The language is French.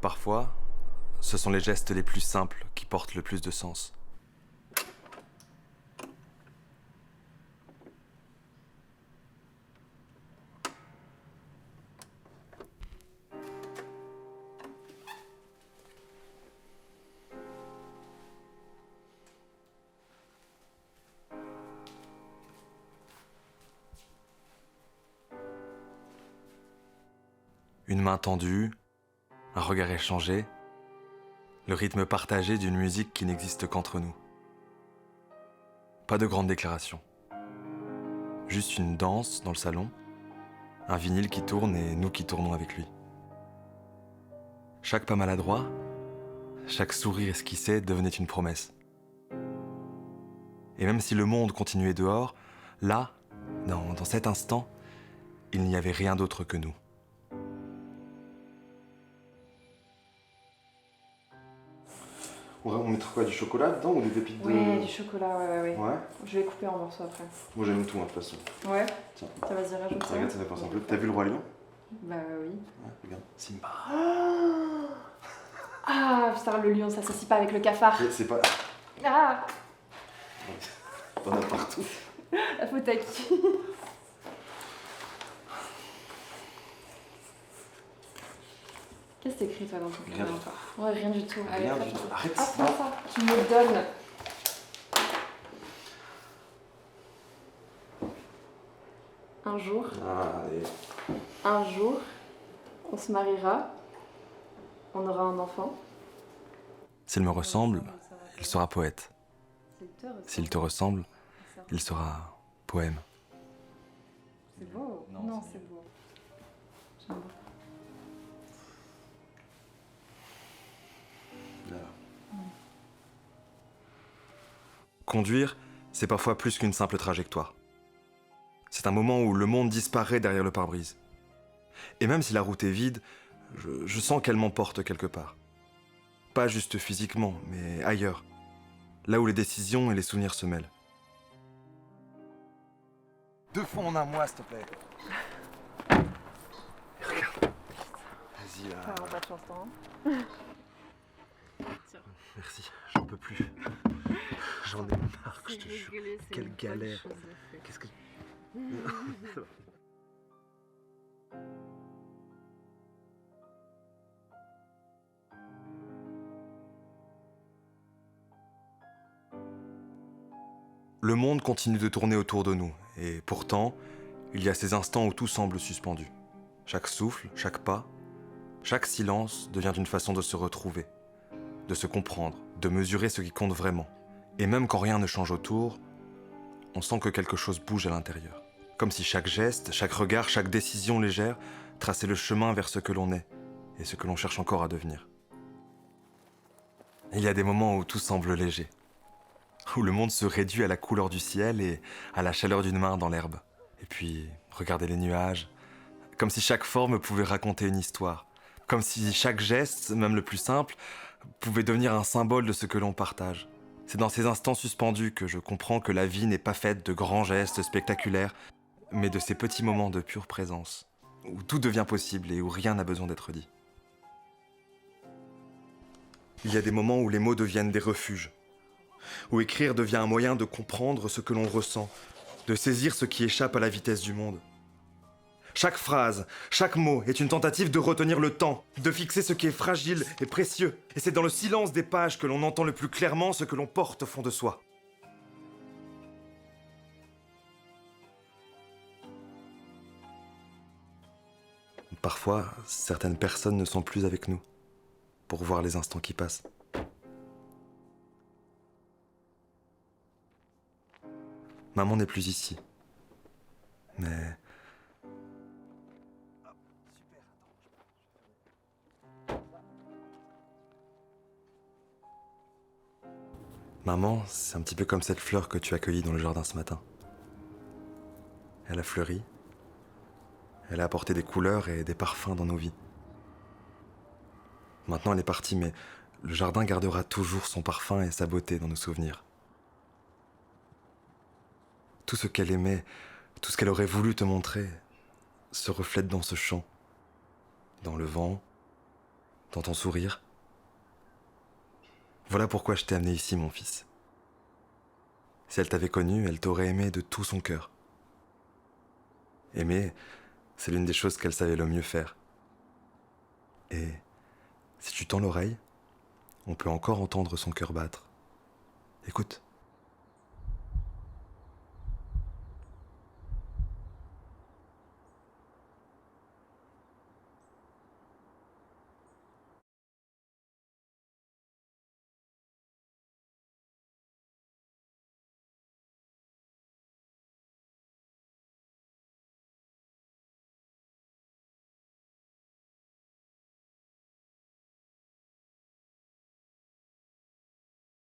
Parfois, ce sont les gestes les plus simples qui portent le plus de sens. Une main tendue, un regard échangé, le rythme partagé d'une musique qui n'existe qu'entre nous. Pas de grandes déclarations. Juste une danse dans le salon, un vinyle qui tourne et nous qui tournons avec lui. Chaque pas maladroit, chaque sourire esquissé devenait une promesse. Et même si le monde continuait dehors, là, dans cet instant, il n'y avait rien d'autre que nous. On mettra quoi, du chocolat dedans ou des pépites de... Ouais, du chocolat, ouais. Ouais. Je vais couper en morceaux après. Moi j'aime tout, hein, de toute façon. Ouais. Tiens. Ça vas-y, rajoute ça. Regarde, ça fait penser un peu. T'as vu le Roi Lion? Bah oui. Ouais, regarde. Simba. Ah, putain, le lion, ça s'associe pas avec le cafard. C'est pas... Ah, T'en as partout. la faute à qui? Qu'est-ce que t'écris toi dans ton Rien. carnet encore? Ouais, rien du tout. Allez, Rien prends du ça. tout. Arrête. Ah, prends ça, tu me le donnes. Un jour, Allez. on se mariera, on aura un enfant. S'il me ressemble, il sera poète. S'il te ressemble, il sera poème. C'est beau. Non, C'est beau. J'aime beaucoup. Voilà. Conduire, c'est parfois plus qu'une simple trajectoire. C'est un moment où le monde disparaît derrière le pare-brise. Et même si la route est vide, je sens qu'elle m'emporte quelque part. Pas juste physiquement, mais ailleurs. Là où les décisions et les souvenirs se mêlent. 2 fois en un mois, s'il te plaît. Regarde. Vas-y, là. Pas de chance, hein. Merci, j'en peux plus. J'en ai marre, je te jure. Quelle galère. Qu'est-ce que... Le monde continue de tourner autour de nous, et pourtant, il y a ces instants où tout semble suspendu. Chaque souffle, chaque pas, chaque silence devient une façon de se retrouver, de se comprendre, de mesurer ce qui compte vraiment. Et même quand rien ne change autour, on sent que quelque chose bouge à l'intérieur. Comme si chaque geste, chaque regard, chaque décision légère traçait le chemin vers ce que l'on est et ce que l'on cherche encore à devenir. Il y a des moments où tout semble léger, où le monde se réduit à la couleur du ciel et à la chaleur d'une main dans l'herbe. Et puis, regardez les nuages, comme si chaque forme pouvait raconter une histoire, comme si chaque geste, même le plus simple, pouvait devenir un symbole de ce que l'on partage. C'est dans ces instants suspendus que je comprends que la vie n'est pas faite de grands gestes spectaculaires, mais de ces petits moments de pure présence, où tout devient possible et où rien n'a besoin d'être dit. Il y a des moments où les mots deviennent des refuges, où écrire devient un moyen de comprendre ce que l'on ressent, de saisir ce qui échappe à la vitesse du monde. Chaque phrase, chaque mot est une tentative de retenir le temps, de fixer ce qui est fragile et précieux. Et c'est dans le silence des pages que l'on entend le plus clairement ce que l'on porte au fond de soi. Parfois, certaines personnes ne sont plus avec nous pour voir les instants qui passent. Maman n'est plus ici. Mais... Maman, c'est un petit peu comme cette fleur que tu as cueillie dans le jardin ce matin. Elle a fleuri. Elle a apporté des couleurs et des parfums dans nos vies. Maintenant, elle est partie, mais le jardin gardera toujours son parfum et sa beauté dans nos souvenirs. Tout ce qu'elle aimait, tout ce qu'elle aurait voulu te montrer, se reflète dans ce champ, dans le vent, dans ton sourire. Voilà pourquoi je t'ai amené ici, mon fils. Si elle t'avait connu, elle t'aurait aimé de tout son cœur. Aimer, c'est l'une des choses qu'elle savait le mieux faire. Et si tu tends l'oreille, on peut encore entendre son cœur battre. Écoute.